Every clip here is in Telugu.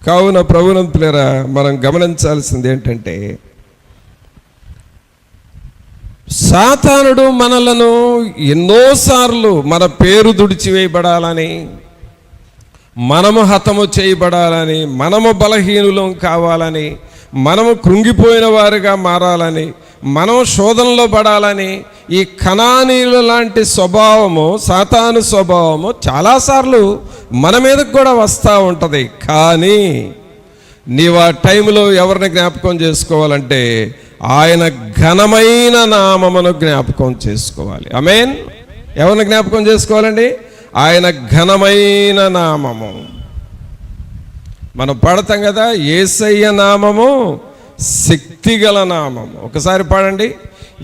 కావున ప్రభునంతులారా, మనం గమనించాల్సింది ఏంటంటే, సాతానుడు మనలను ఎన్నోసార్లు మన పేరు తుడిచివేయబడాలని, మనము హతము చేయబడాలని, మనము బలహీనులం కావాలని, మనము కృంగిపోయిన వారుగా మారాలని, మనం శోధనలో పడాలని, ఈ కనానీయుల లాంటి స్వభావము, సాతాను స్వభావము చాలాసార్లు మన మీదకు కూడా వస్తూ ఉంటుంది. కానీ నీవు ఆ టైంలో ఎవరిని జ్ఞాపకం చేసుకోవాలంటే ఆయన ఘనమైన నామమును జ్ఞాపకం చేసుకోవాలి. ఆమేన్. ఎవరిని జ్ఞాపకం చేసుకోవాలండి? ఆయన ఘనమైన నామము. మనం పాడతాం కదా, యేసయ్య నామము శక్తిగల నామము. ఒకసారి పాడండి.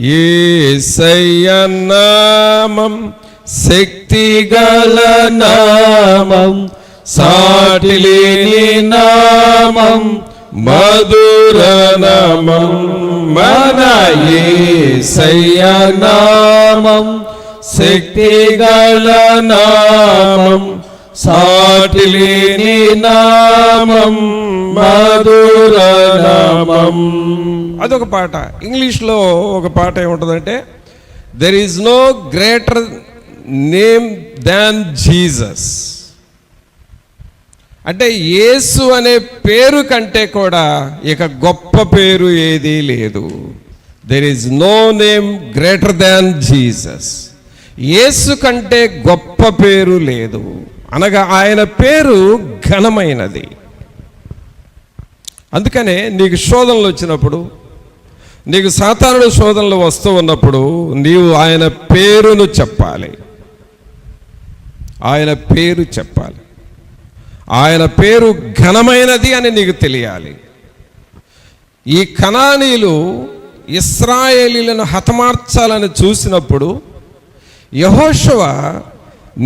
యేసయ్య నామం శక్తిగల నామం, సాటిలేని నామం, మధుర నామం, మన యేసయ్య నామం శక్తిగల నామం, సాటిలేని నామం, మధుర నామం. అదొక పాట. ఇంగ్లీష్లో ఒక పాట ఏముంటుందంటే, there is no greater name than Jesus. అంటే యేసు అనే పేరు కంటే కూడా ఇక గొప్ప పేరు ఏదీ లేదు. There is no name greater than Jesus. యేసు కంటే గొప్ప పేరు లేదు. అనగా ఆయన పేరు ఘనమైనది. అందుకనే నీకు శోధనలు వచ్చినప్పుడు, నీకు సాతానుడు శోధనలు వస్తూ ఉన్నప్పుడు నీవు ఆయన పేరును చెప్పాలి. ఆయన పేరు చెప్పాలి. ఆయన పేరు ఘనమైనది అని నీకు తెలియాలి. ఈ కనానీయులు ఇశ్రాయేలీయులను హతమార్చాలని చూసినప్పుడు యెహోషువ,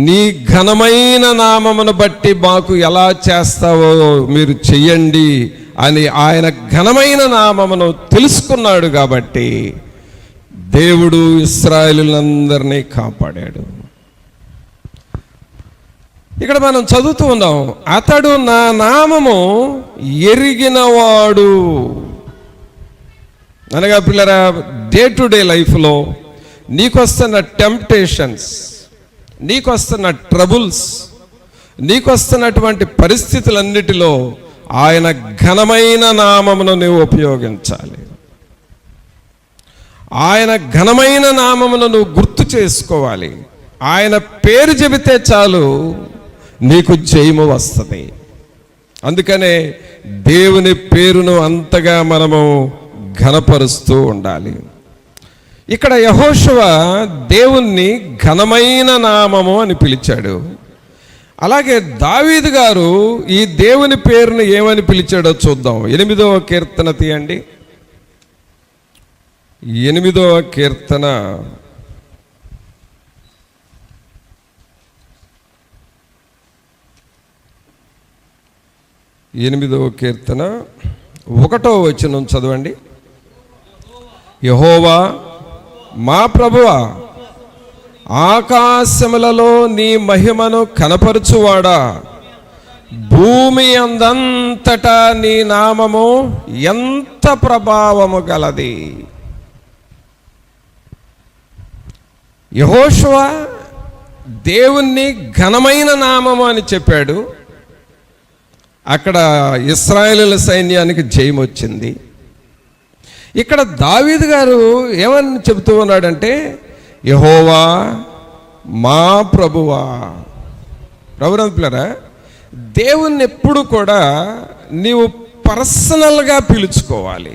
నీ ఘనమైన నామమును బట్టి మాకు ఎలా చేస్తావో మీరు చెయ్యండి అని ఆయన ఘనమైన నామమును తెలుసుకున్నాడు. కాబట్టి దేవుడు ఇశ్రాయేలీయులందరినీ కాపాడాడు. ఇక్కడ మనం చదువుతూ ఉన్నాం, అతడు నా నామము ఎరిగినవాడు. అనగా పిల్లరా, డే టు డే లైఫ్లో నీకు వస్తున్న టెంప్టేషన్స్, నీకు వస్తున్న ట్రబుల్స్, నీకు వస్తున్నటువంటి పరిస్థితులన్నిటిలో ఆయన ఘనమైన నామమును నీవు ఉపయోగించాలి. ఆయన ఘనమైన నామమును నువ్వు గుర్తు చేసుకోవాలి. ఆయన పేరు చెబితే చాలు నీకు జయము వస్తుంది. అందుకనే దేవుని పేరును అంతగా మనము ఘనపరుస్తూ ఉండాలి. ఇక్కడ యెహోషువ దేవుణ్ణి ఘనమైన నామము అని పిలిచాడు. అలాగే దావీదు గారు ఈ దేవుని పేరును ఏమని పిలిచాడో చూద్దాం. 8వ కీర్తన తీయండి. 8వ కీర్తన 8వ కీర్తన 1వ వచనం చదవండి. యెహోవా మా ప్రభువా, ఆకాశములలో నీ మహిమను కనపరచువాడా, భూమి అందంతటా నీ నామము ఎంత ప్రభావము గలది. యెహోషువ దేవుణ్ణి ఘనమైన నామము అని చెప్పాడు. అక్కడ ఇశ్రాయేలీయుల సైన్యానికి జయం వచ్చింది. ఇక్కడ దావీదు గారు ఏమని చెబుతూ ఉన్నాడంటే, యెహోవా మా ప్రభువా. ప్రభునంతులారా, దేవుణ్ణి ఎప్పుడు కూడా నీవు పర్సనల్గా పిలుచుకోవాలి.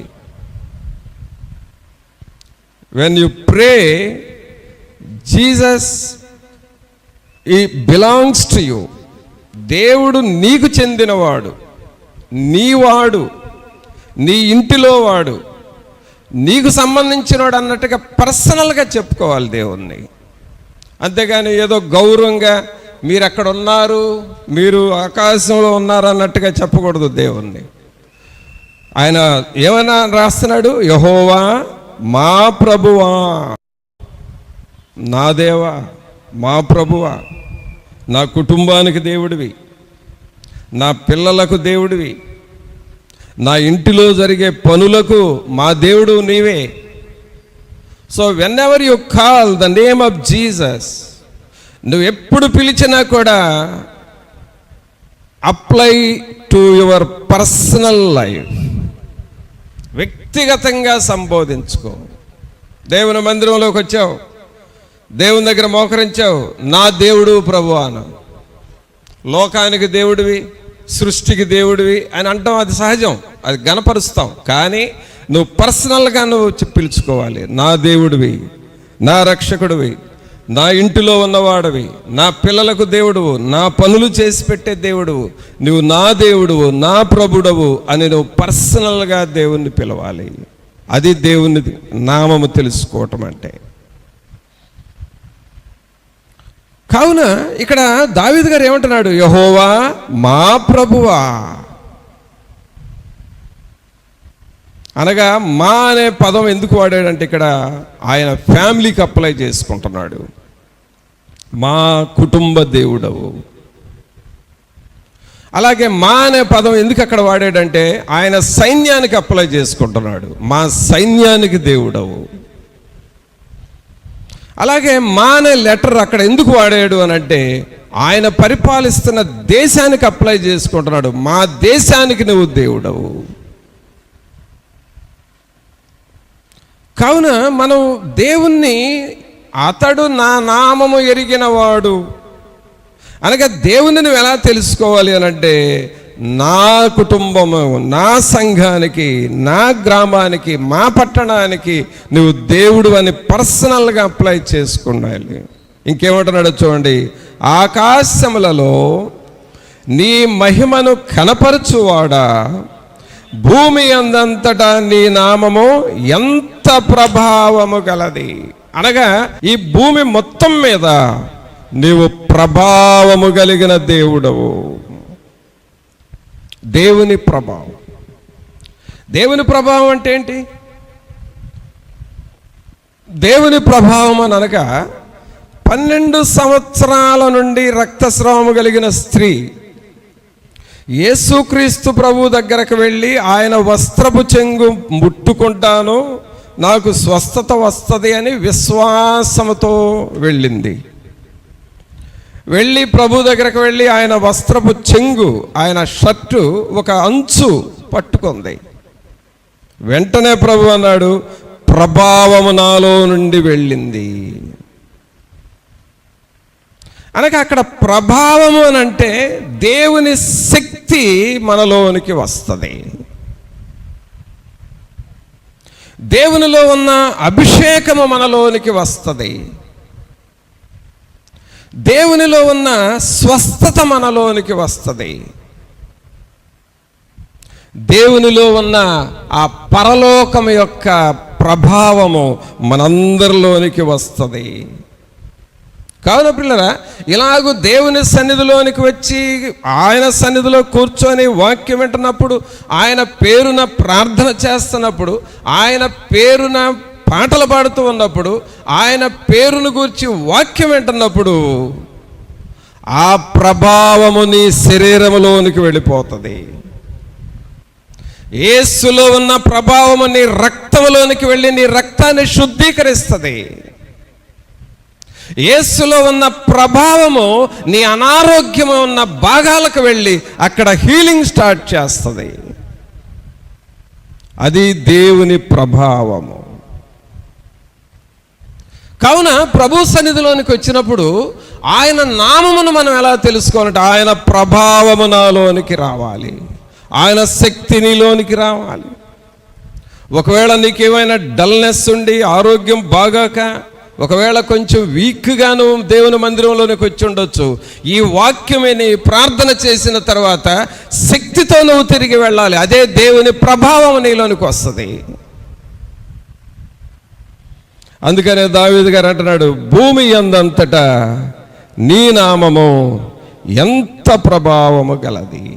వెన్ యు ప్రే, జీసస్ ఈ బిలాంగ్స్ టు యూ. దేవుడు నీకు చెందినవాడు, నీవాడు, నీ ఇంటిలో వాడు, నీకు సంబంధించినవాడు అన్నట్టుగా పర్సనల్గా చెప్పుకోవాలి దేవుణ్ణి. అంతేగాని ఏదో గౌరవంగా మీరు అక్కడ ఉన్నారు, మీరు ఆకాశంలో ఉన్నారు అన్నట్టుగా చెప్పకూడదు దేవుణ్ణి. ఆయన ఏమైనా రాస్తున్నాడు, యెహోవా మా ప్రభువా, నా దేవా, మా ప్రభువా, నా కుటుంబానికి దేవుడివి, నా పిల్లలకు దేవుడివి, నా ఇంటిలో జరిగే పనులకు మా దేవుడు నీవే. So when ever you call the name of Jesus, నువ్వు ఎప్పుడు పిలిచినా కూడా apply to your personal life, వ్యక్తిగతంగా సంబోధించుకో. దేవుని మందిరంలోకి వచ్చావు, దేవుని దగ్గర మోకరించావు, నా దేవుడు ప్రభు అను. లోకానికి దేవుడివి, సృష్టికి దేవుడివి అని అంటాం, అది సహజం, అది గణపరుస్తాం. కానీ నువ్వు పర్సనల్గా నువ్వు పిలుచుకోవాలి. నా దేవుడివి, నా రక్షకుడివి, నా ఇంటిలో ఉన్నవాడివి, నా పిల్లలకు దేవుడువు, నా పనులు చేసి పెట్టే దేవుడువు, నువ్వు నా దేవుడువు, నా ప్రభుడవు అని నువ్వు పర్సనల్గా దేవుణ్ణి పిలవాలి. అది దేవుని నామము తెలుసుకోవటం అంటే. కావున ఇక్కడ దావీదు గారు ఏమంటున్నాడు? యెహోవా మా ప్రభువా అనగా మా అనే పదం ఎందుకు వాడాడంటే ఇక్కడ ఆయన ఫ్యామిలీకి అప్లై చేసుకుంటున్నాడు. మా కుటుంబ దేవుడవు. అలాగే మా అనే పదం ఎందుకు అక్కడ వాడాడంటే ఆయన సైన్యానికి అప్లై చేసుకుంటున్నాడు. మా సైన్యానికి దేవుడవు. అలాగే మా అనే లెటర్ అక్కడ ఎందుకు వాడాడు అని అంటే ఆయన పరిపాలిస్తున్న దేశానికి అప్లై చేసుకుంటున్నాడు. మా దేశానికి నువ్వు దేవుడవు. కావున మనం దేవుణ్ణి అతడు నా నామము ఎరిగినవాడు అనగా దేవుని నువ్వు ఎలా తెలుసుకోవాలి అని అంటే నా కుటుంబము, నా సంఘానికి, నా గ్రామానికి, మా పట్టణానికి నువ్వు దేవుడు అని పర్సనల్గా అప్లై చేసుకున్నాలి. ఇంకేమంటున్నాడో చూడండి, ఆకాశములలో నీ మహిమను కనపరచువాడా, భూమి అందంతటా నీ నామము ఎంత ప్రభావము గలది. అనగా ఈ భూమి మొత్తం మీద నీవు ప్రభావము కలిగిన దేవుడవు. దేవుని ప్రభావం. దేవుని ప్రభావం అంటే ఏంటి? దేవుని ప్రభావం అని అనగా 12 సంవత్సరాల నుండి రక్తస్రావము కలిగిన స్త్రీ యేసుక్రీస్తు ప్రభు దగ్గరకు వెళ్ళి ఆయన వస్త్రపు చెంగు ముట్టుకుంటాను, నాకు స్వస్థత వస్తుంది అని విశ్వాసముతో వెళ్ళింది. వెళ్ళి ప్రభు దగ్గరకు వెళ్ళి ఆయన వస్త్రపు చెంగు, ఆయన షర్టు ఒక అంచు పట్టుకుంది. వెంటనే ప్రభు అన్నాడు, ప్రభావము నాలో నుండి వెళ్ళింది. అనగా అక్కడ ప్రభావము అని అంటే దేవుని శక్తి మనలోనికి వస్తుంది. దేవునిలో ఉన్న అభిషేకము మనలోనికి వస్తుంది. దేవునిలో ఉన్న స్వస్థత మనలోనికి వస్తుంది. దేవునిలో ఉన్న ఆ పరలోకము యొక్క ప్రభావము మనందరిలోనికి వస్తుంది. కావున పిల్లరా, ఇలాగూ దేవుని సన్నిధిలోనికి వచ్చి ఆయన సన్నిధిలో కూర్చొని వాక్యం వింటున్నప్పుడు, ఆయన పేరున ప్రార్థన చేస్తున్నప్పుడు, ఆయన పేరున పాటలు పాడుతూ ఉన్నప్పుడు, ఆయన పేరును గూర్చి వాక్యం వింటున్నప్పుడు ఆ ప్రభావము నీ శరీరములోనికి వెళ్ళిపోతుంది. యేసులో ఉన్న ప్రభావము నీ రక్తములోనికి వెళ్ళి నీ రక్తాన్ని శుద్ధీకరిస్తుంది. యేసులో ఉన్న ప్రభావము నీ అనారోగ్యము ఉన్న భాగాలకు వెళ్ళి అక్కడ హీలింగ్ స్టార్ట్ చేస్తుంది. అది దేవుని ప్రభావము. కావున ప్రభు సన్నిధిలోనికి వచ్చినప్పుడు ఆయన నామమును మనం ఎలా తెలుసుకోవాలంటే ఆయన ప్రభావము నాలోనికి రావాలి, ఆయన శక్తి నీలోనికి రావాలి. ఒకవేళ నీకేమైనా డల్నెస్ ఉండి ఆరోగ్యం బాగాక, ఒకవేళ కొంచెం వీక్గాను దేవుని మందిరంలోనికి వచ్చి ఉండొచ్చు, ఈ వాక్యమే నీ ప్రార్థన చేసిన తర్వాత శక్తితో నువ్వు తిరిగి వెళ్ళాలి. అదే దేవుని ప్రభావం నీలోనికి వస్తుంది. అందుకనే దావీదు గారు అంటున్నాడు, భూమి యందంతటా నీ నామము ఎంత ప్రభావము గలది.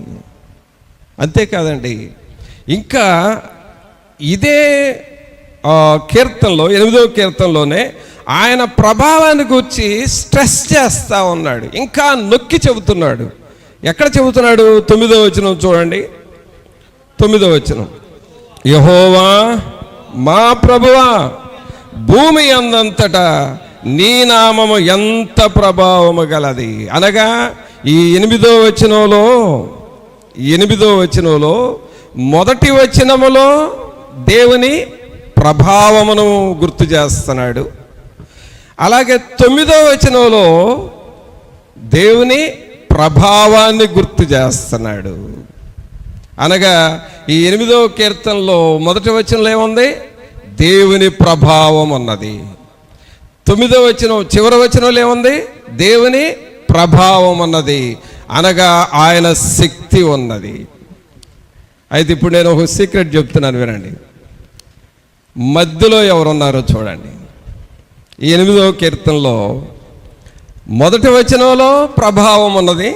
అంతేకాదండి, ఇంకా ఇదే కీర్తనలో 8వ కీర్తనలోనే ఆయన ప్రభావాన్ని గురించి స్ట్రెస్ చేస్తూ ఉన్నాడు, ఇంకా నొక్కి చెబుతున్నాడు. ఎక్కడ చెబుతున్నాడు? 9వ వచనం చూడండి. 9వ వచనం, యెహోవా మా ప్రభువా, భూమి అందంతటా నీ నామము ఎంత ప్రభావము గలది. అనగా ఈ 8వ వచనంలో మొదటి వచనములో దేవుని ప్రభావమును గుర్తు చేస్తున్నాడు. అలాగే 9వ వచనంలో దేవుని ప్రభావాన్ని గుర్తు చేస్తున్నాడు. అనగా ఈ 8వ కీర్తనలో మొదటి వచనంలో ఏముంది? దేవుని ప్రభావం ఉన్నది. 9వ వచనం చివరి వచనంలో ఏముంది? దేవుని ప్రభావం ఉన్నది, అనగా ఆయన శక్తి ఉన్నది. అయితే ఇప్పుడు నేను ఒక సీక్రెట్ చెప్తున్నాను, వినండి. మధ్యలో ఎవరున్నారో చూడండి. ఈ 8వ కీర్తనలో మొదటి వచనంలో ప్రభావం ఉన్నది,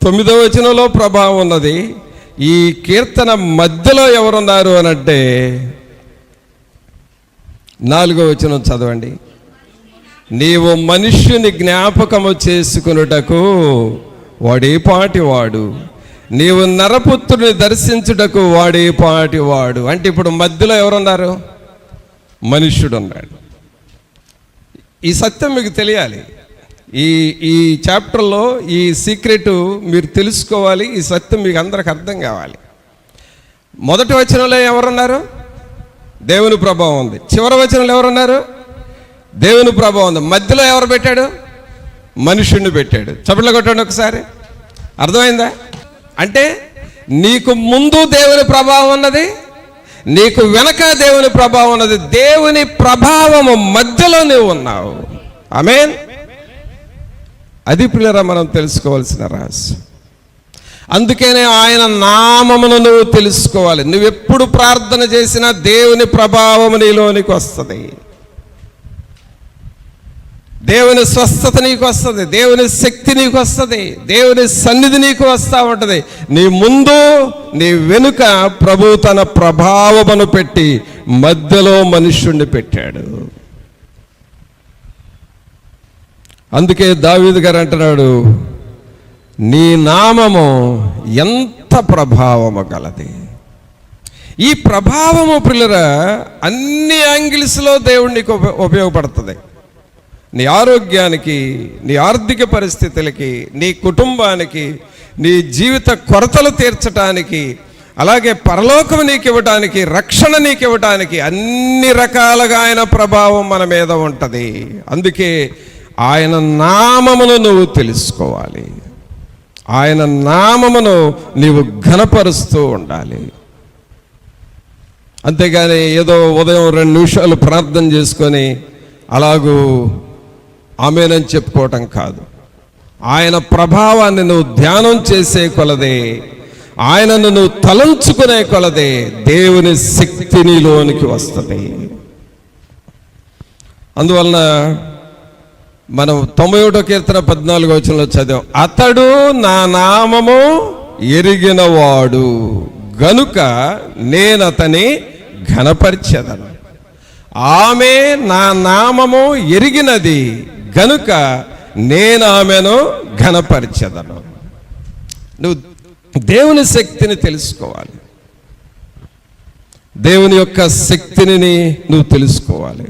9వ వచనంలో ప్రభావం ఉన్నది. ఈ కీర్తన మధ్యలో ఎవరున్నారు అని అంటే 4వ వచనం చదవండి. నీవు మనుష్యుని జ్ఞాపకము చేసుకునుటకు వాడేపాటి వాడు, నీవు నరపుత్రుని దర్శించుటకు వాడేపాటి వాడు. అంటే ఇప్పుడు మధ్యలో ఎవరున్నారు? మనుష్యుడు ఉన్నాడు. ఈ సత్యం మీకు తెలియాలి. ఈ చాప్టర్లో ఈ సీక్రెట్ మీరు తెలుసుకోవాలి. ఈ సత్యం మీకు అందరికి అర్థం కావాలి. మొదటి వచనంలో ఎవరున్నారు? దేవుని ప్రభావం ఉంది. చివరి వచనంలో ఎవరున్నారు? దేవుని ప్రభావం ఉంది. మధ్యలో ఎవరు పెట్టాడు? మనుషుణ్ణి పెట్టాడు. చప్పట్లు కొట్టండి ఒకసారి. అర్థమైందా? అంటే నీకు ముందు దేవుని ప్రభావం ఉన్నది, నీకు వెనక దేవుని ప్రభావం ఉన్నది. దేవుని ప్రభావము మధ్యలో నువ్వు ఉన్నావు. ఆమేన్. అది పిల్లరా మనం తెలుసుకోవాల్సిన రహస్యం. అందుకనే ఆయన నామమును నువ్వు తెలుసుకోవాలి. నువ్వెప్పుడు ప్రార్థన చేసినా దేవుని ప్రభావము నీలోనికి వస్తుంది, దేవుని స్వస్థత నీకు వస్తుంది, దేవుని శక్తి నీకు వస్తుంది, దేవుని సన్నిధి నీకు వస్తూ ఉంటుంది. నీ ముందు నీ వెనుక ప్రభు తన ప్రభావమును పెట్టి మధ్యలో మనుష్యుణ్ణి పెట్టాడు. అందుకే దావీదు గారు అంటున్నాడు, నీ నామము ఎంత ప్రభావము గలది. ఈ ప్రభావము పిల్లరా అన్ని యాంగిల్స్లో దేవుడు నీకు ఉపయోగపడుతుంది. నీ ఆరోగ్యానికి, నీ ఆర్థిక పరిస్థితులకి, నీ కుటుంబానికి, నీ జీవిత కొరతలు తీర్చడానికి, అలాగే పరలోకం నీకు ఇవ్వడానికి, రక్షణ నీకు ఇవ్వడానికి, అన్ని రకాలుగా ఆయన ప్రభావం మన మీద ఉంటుంది. అందుకే ఆయన నామమును నువ్వు తెలుసుకోవాలి, ఆయన నామమును నీవు ఘనపరుస్తూ ఉండాలి. అంతేగాని ఏదో ఉదయం 2 నిమిషాలు ప్రార్థన చేసుకొని అలాగూ ఆమేనని చెప్పుకోవటం కాదు. ఆయన ప్రభావాన్ని నువ్వు ధ్యానం చేసే కొలదే, ఆయనను నువ్వు తలంచుకునే కొలదే దేవుని శక్తి నీలోనికి వస్తుంది. అందువలన మనం 91వ కీర్తన 14వ వచనంలో చదివాం, అతడు నా నామము ఎరిగినవాడు గనుక నేనతని ఘనపరిచెదను. ఆమె నా నామము ఎరిగినది గనుక నేను ఆమెను ఘనపరిచెదను. నువ్వు దేవుని శక్తిని తెలుసుకోవాలి, దేవుని యొక్క శక్తిని నువ్వు తెలుసుకోవాలి.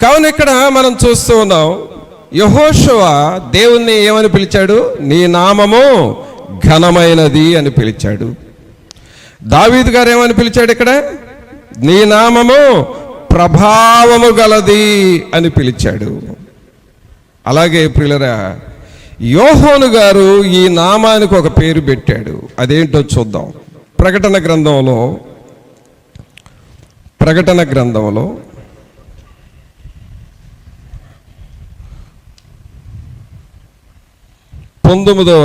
కావున ఇక్కడ మనం చూస్తూ ఉన్నాం, యెహోషువ దేవుణ్ణి ఏమని పిలిచాడు? నీ నామము ఘనమైనది అని పిలిచాడు. దావీదు గారు ఏమని పిలిచాడు? ఇక్కడ నీ నామము ప్రభావము గలది అని పిలిచాడు. అలాగే ప్రియులరా, యోహాను గారు ఈ నామానికి ఒక పేరు పెట్టాడు. అదేంటో చూద్దాం. ప్రకటన గ్రంథంలో 19వ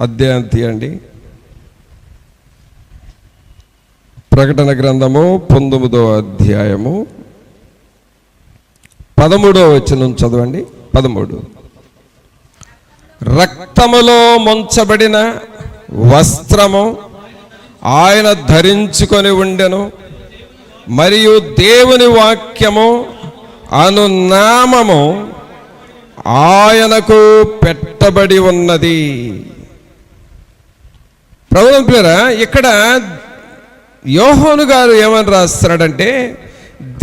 అధ్యాయం తీయండి. ప్రకటన గ్రంథము 19వ అధ్యాయము 13వ వచనం చదవండి. 13 రక్తములో ముంచబడిన వస్త్రము ఆయన ధరించుకొని ఉండెను, మరియు దేవుని వాక్యము అను నామము ఆయనకు పెట్టబడి ఉన్నది. ప్రభువు ప్రియరా, ఇక్కడ యోహాను గారు ఏమని రాస్తున్నాడంటే,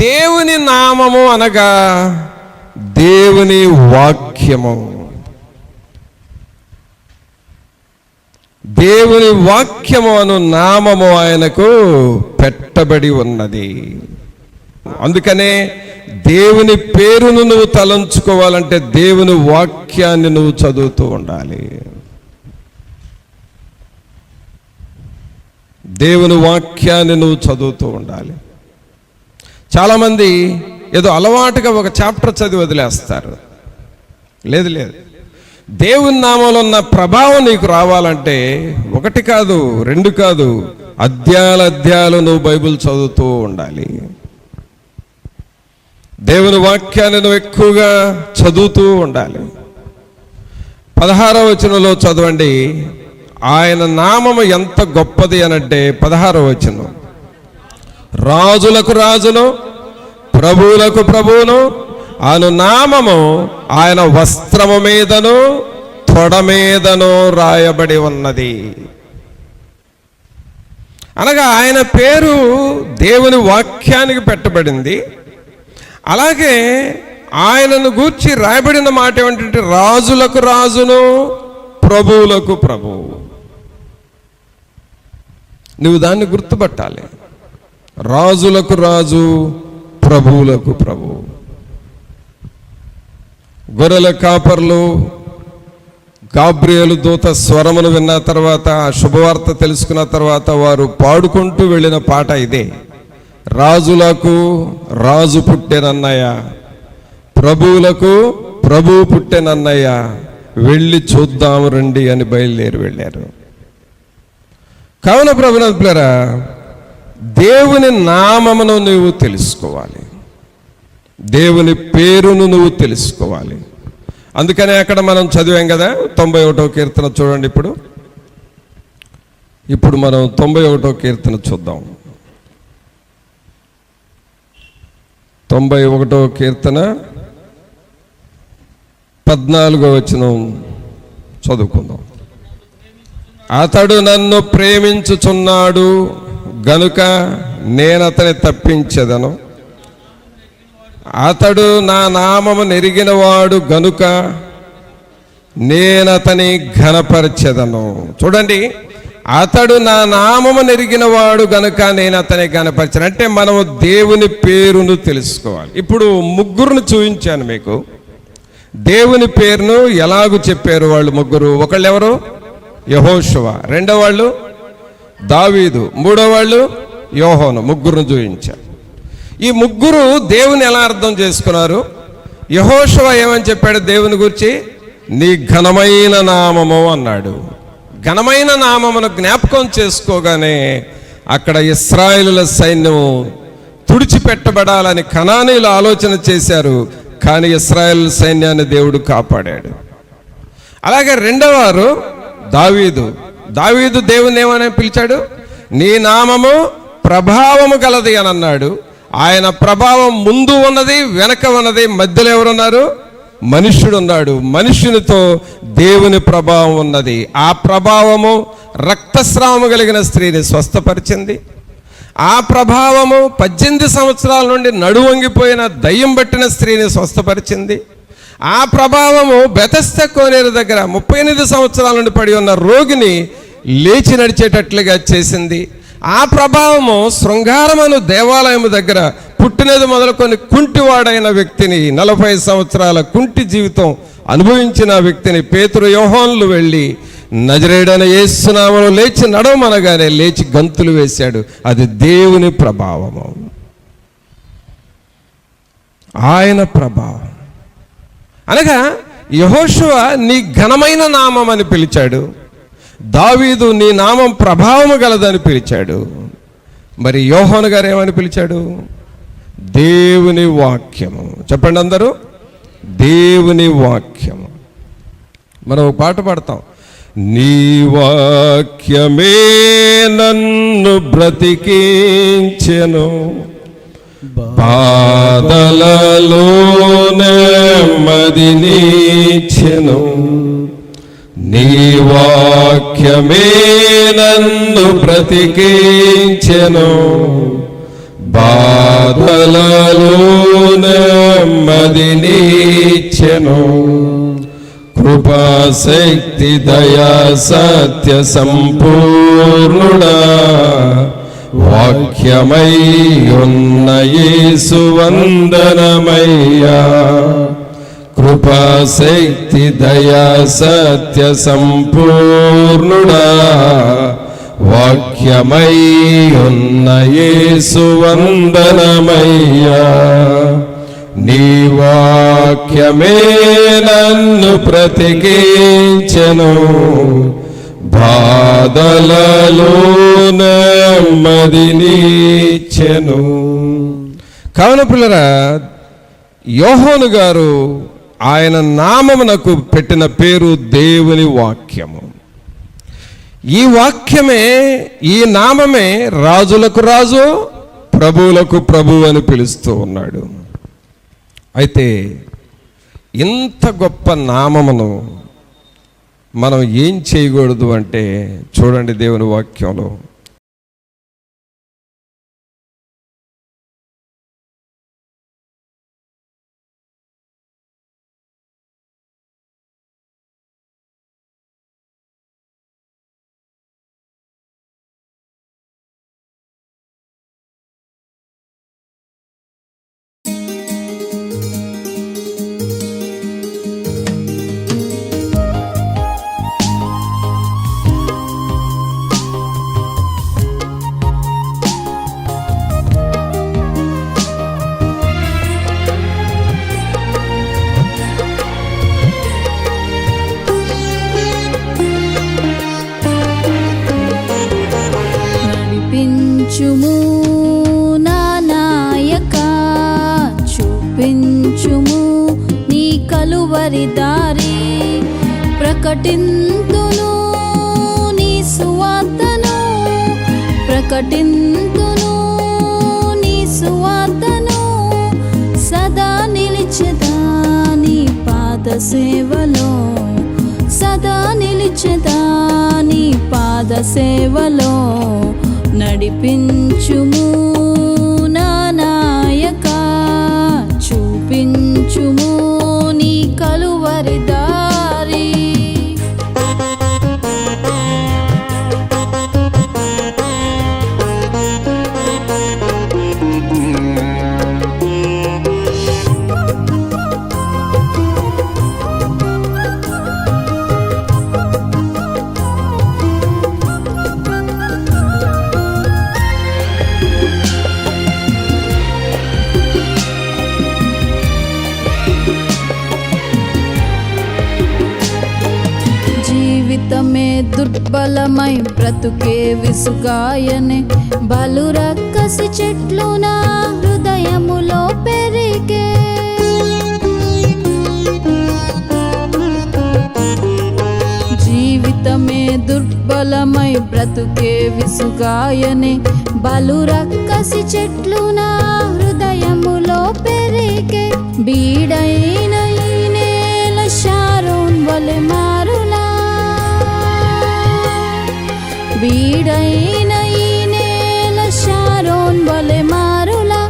దేవుని నామము అనగా దేవుని వాక్యము. దేవుని వాక్యము అను నామము ఆయనకు పెట్టబడి ఉన్నది. అందుకనే దేవుని పేరును నువ్వు తలంచుకోవాలంటే దేవుని వాక్యాన్ని నువ్వు చదువుతూ ఉండాలి. దేవుని వాక్యాన్ని నువ్వు చదువుతూ ఉండాలి. చాలామంది ఏదో అలవాటుగా ఒక చాప్టర్ చదివి వదిలేస్తారు. లేదు, దేవుని నామంలో ఉన్న ప్రభావం నీకు రావాలంటే 1 కాదు 2 కాదు, అధ్యాయాలు నువ్వు బైబిల్ చదువుతూ ఉండాలి. దేవుని వాక్యాన్ని నువ్వు ఎక్కువగా చదువుతూ ఉండాలి. 16వ వచనంలో చదవండి. ఆయన నామము ఎంత గొప్పది అనంటే 16వ వచనం, రాజులకు రాజును ప్రభువులకు ప్రభువును అను నామము ఆయన వస్త్రము మీదను తొడ మీదను రాయబడి ఉన్నది. అనగా ఆయన పేరు దేవుని వాక్యానికి పెట్టబడింది. అలాగే ఆయనను గూర్చి రాయబడిన మాట ఏమిటంటే, రాజులకు రాజును ప్రభువులకు ప్రభువు. నువ్వు దాన్ని గుర్తుపట్టాలి. రాజులకు రాజు, ప్రభువులకు ప్రభువు. గొర్రెల కాపర్లు గాబ్రియేలు దూత స్వరమును విన్న తర్వాత, శుభవార్త తెలుసుకున్న తర్వాత వారు పాడుకుంటూ వెళ్ళిన పాట ఇదే. రాజులకు రాజు పుట్టెనన్నయ్య, ప్రభువులకు ప్రభువు పుట్టెనన్నయ్య, వెళ్ళి చూద్దాము రండి అని బయలుదేరి వెళ్ళారు. కావున ప్రభువులారా, దేవుని నామమును నువ్వు తెలుసుకోవాలి, దేవుని పేరును నువ్వు తెలుసుకోవాలి. అందుకనే అక్కడ మనం చదివాం కదా 91వ కీర్తన చూడండి. ఇప్పుడు మనం 91వ కీర్తన చూద్దాం. 91వ కీర్తన 14వ వచనం చదువుకుందాం. అతడు నన్ను ప్రేమించుచున్నాడు గనుక నేనతని తప్పించెదను, అతడు నా నామము నెరిగినవాడు గనుక నేనతని ఘనపరచెదను. చూడండి, అతడు నా నామము నెరిగినవాడు గనుక నేను అతని ఘనపరచెదను అంటే మనము దేవుని పేరును తెలుసుకోవాలి. ఇప్పుడు ముగ్గురును చూపించాను మీకు. దేవుని పేరును ఎలాగూ చెప్పారు వాళ్ళు ముగ్గురు. ఒకళ్ళు ఎవరు? యెహోషువ. రెండో వాళ్ళు దావీదు. మూడో వాళ్ళు యోహాను. ముగ్గురును చూపించారు. ఈ ముగ్గురు దేవుని ఎలా అర్థం చేసుకున్నారు? యెహోషువ ఏమని చెప్పాడు దేవుని గురించి? నీ ఘనమైన నామము అన్నాడు. ఘనమైన నామమును జ్ఞాపకం చేసుకోగానే అక్కడ ఇశ్రాయేలుల సైన్యము తుడిచిపెట్టబడాలని కనానీయులు ఆలోచన చేశారు. కానీ ఇశ్రాయేలు సైన్యాన్ని దేవుడు కాపాడాడు. అలాగే రెండవవారు దావీదు. దావీదు దేవుని ఏమని పిలిచాడు? నీ నామము ప్రభావము గలది అని అన్నాడు. ఆయన ప్రభావం ముందు ఉన్నది, వెనక ఉన్నది, మధ్యలో ఎవరున్నారు? మనుష్యుడు ఉన్నాడు. మనుష్యునితో దేవుని ప్రభావం ఉన్నది. ఆ ప్రభావము రక్తస్రావము కలిగిన స్త్రీని స్వస్థపరిచింది. ఆ ప్రభావము 18 సంవత్సరాల నుండి నడువంగిపోయిన దయ్యం పట్టిన స్త్రీని స్వస్థపరిచింది. ఆ ప్రభావము బెతెస్దా కోనేరు దగ్గర 38 సంవత్సరాల నుండి పడి ఉన్న రోగిని లేచి నడిచేటట్లుగా చేసింది. ఆ ప్రభావము శృంగారమను దేవాలయము దగ్గర పుట్టినది మొదలుకొని కుంటివాడైన వ్యక్తిని, 40 సంవత్సరాల కుంటి జీవితం అనుభవించిన వ్యక్తిని పేతురు యోహానులు వెళ్ళి నజరేయుడైన యేసు నామములో లేచి నడవమనగానే లేచి గంతులు వేశాడు. అది దేవుని ప్రభావము, ఆయన ప్రభావం. అనగా యెహోషువ నీ ఘనమైన నామం అని పిలిచాడు. దావీదు నీ నామం ప్రభావము గలదని పిలిచాడు. మరి యోహాను గారు ఏమని పిలిచాడు? దేవుని వాక్యము. చెప్పండి అందరూ, దేవుని వాక్యము. మనం ఒక పాట పాడతాం. నీ వాక్యమే నన్ను బ్రతికించెను, బాధలలో నెమ్మదినిచ్చెను, నీ వాక్యమే నన్ను బ్రతికించెను, బాధలలో నెమ్మదినిచ్చెను. కృపాశక్తి దయా సత్య సంపూర్ణుడా, వాక్యమై ఉన్న యేసు వందనమయ్యా. కృపాశక్తి దయా సత్య సంపూర్ణుడా, వాక్యమై ఉన్న యేసు వందనమయ్యా. నీ వాక్యమే నన్ను బ్రతికించెను, బాధలలో నెమ్మదినిచ్చెను. కావున పిల్లరా, యోహాను గారు ఆయన నామమునకు పెట్టిన పేరు దేవుని వాక్యము. ఈ వాక్యమే, ఈ నామమే రాజులకు రాజు, ప్రభువులకు ప్రభు అని పిలుస్తూ ఉన్నాడు. అయితే ఇంత గొప్ప నామమును మనం ఏం చేయకూడదు అంటే, చూడండి దేవుని వాక్యంలో చూపించుము నా నాయక, చూపించుము నీ కలువరి దారి. ప్రకటింతును నీ సువార్తను, ప్రకటింతును నీ సువార్తను. సదా నిలిచెదా నీ పాద సేవలో, సదా నిలిచెదా నీ పాద సేవలో. నడిపించుము నా నాయక, చూపించుము నీ కలువరి దారి. జీవితమే దుర్బలమై బ్రతుకే విసుగాయనే, బలు రక్కసి చెట్లు నా హృదయములో పెరిగే. జీవితమే దుర్బలమై బ్రతుకే విసుగాయనే, బలు రక్కసి చెట్లు నా హృదయములో పెరిగే. బీడైన ఈ నేల షారోన్ వలె మారులా, బీడైన ఈ నేల షారోన్ వలె మారులా.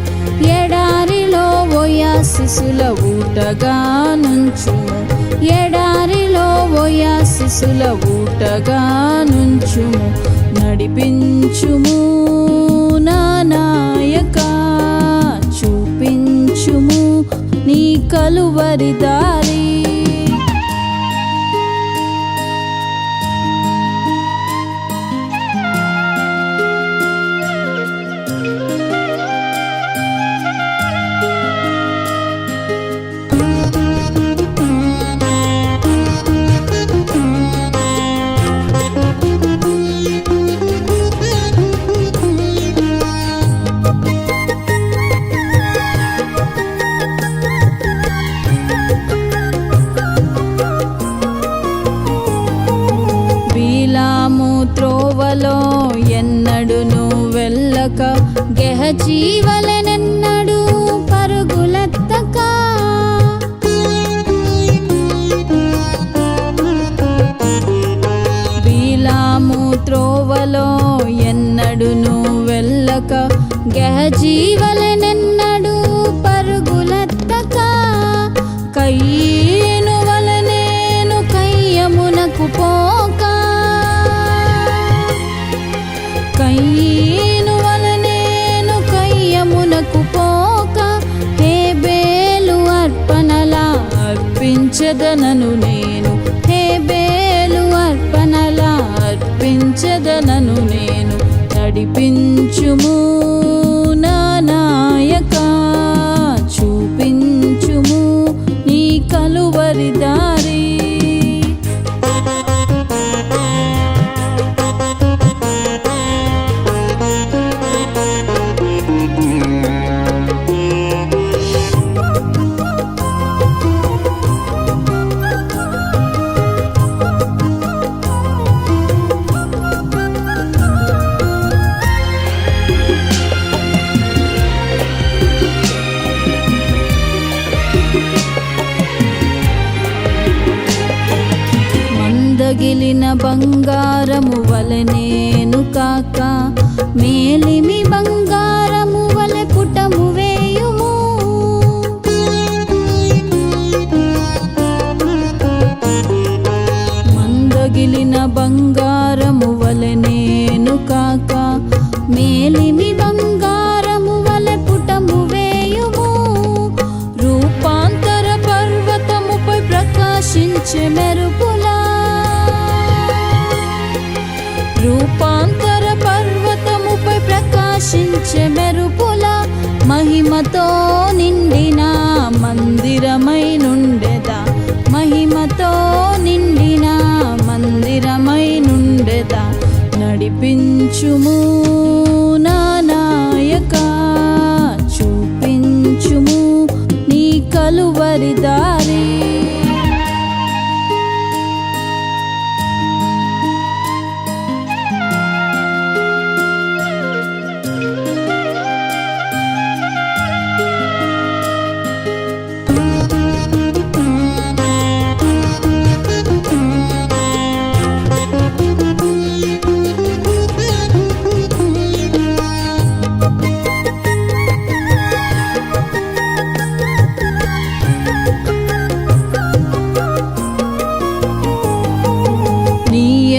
ఎడారిలో ఓయాసిసుల ఊటగా నుంచుము, ఎడారిలో ఓయాసిసుల ఊటగా నుంచుము. నడిపించుము నా నాయక, చూపించుము నీ కలువరి దారి. త్రోవలో ఎన్నడును వెళ్ళక, గెహజీవలెనెన్నడు పరుగులెత్తక. జీవలెనెన్నడు పరుగులెత్తక కయ్యను వలె నేను కయ్యమునకు పోక కయ్యను వలె నేను కయ్యమునకు పోక హేబేలు అర్పణలా అర్పించదనను నేను హేబేలు అర్పణలా అర్పించదనను నేను నడిపించుము నా నాయక చూపించుము నీ కలువరి దారి మందగిలిన బంగారము వలె నేను కాక మేలిమి బంగారము వలె పుటము వేయుము మందగిలిన బంగారము వలె నేను కాక మేలిమి బంగారము వలె పుటము వేయుము రూపాంతర పర్వతముపై ప్రకాశించే మెరుపులా రూపాంతర పర్వతముపై ప్రకాశించే మెరుపుల మహిమతో నిండిన మందిరమై నుండెదా మహిమతో నిండిన మందిరమై నుండెదా నడిపించుము నా నాయక చూపించుము నీ కలువరి దారి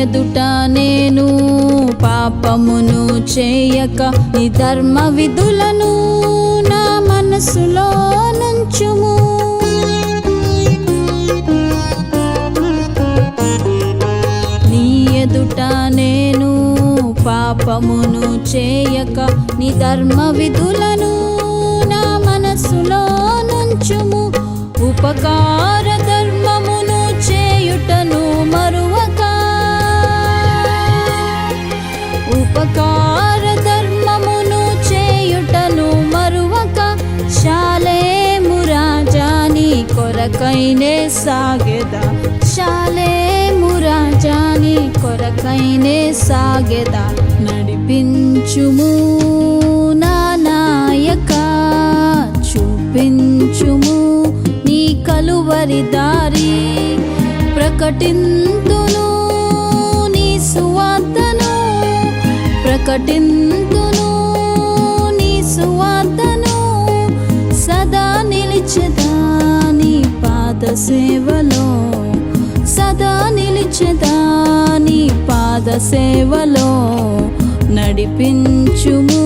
ఎదుట నేను పాపమును చేయక నీ ధర్మ విధులను నా మనసులో నుంచుము నీ ఎదుట నేను పాపమును చేయక నీ ధర్మ విధులను నా మనసులో నుంచుము ఉపకార ధర్మమును చేయుటను మరువక ఉపకార ధర్మమును చేయుటను మరువక శాలేము రాజాని కొరకైనే సాగెదా శాలేము రాజాని కొరకైనే సాగెదా నడిపించుము నా నాయక చూపించుము నీ కలువరి దారి ప్రకటింతును నీ సువార్తను ప్రకటింతును నీ సువార్తను సదా నిలిచెదా నీ పాద సేవలో సదా నిలిచెదా నీ పాద సేవలో నడిపించుము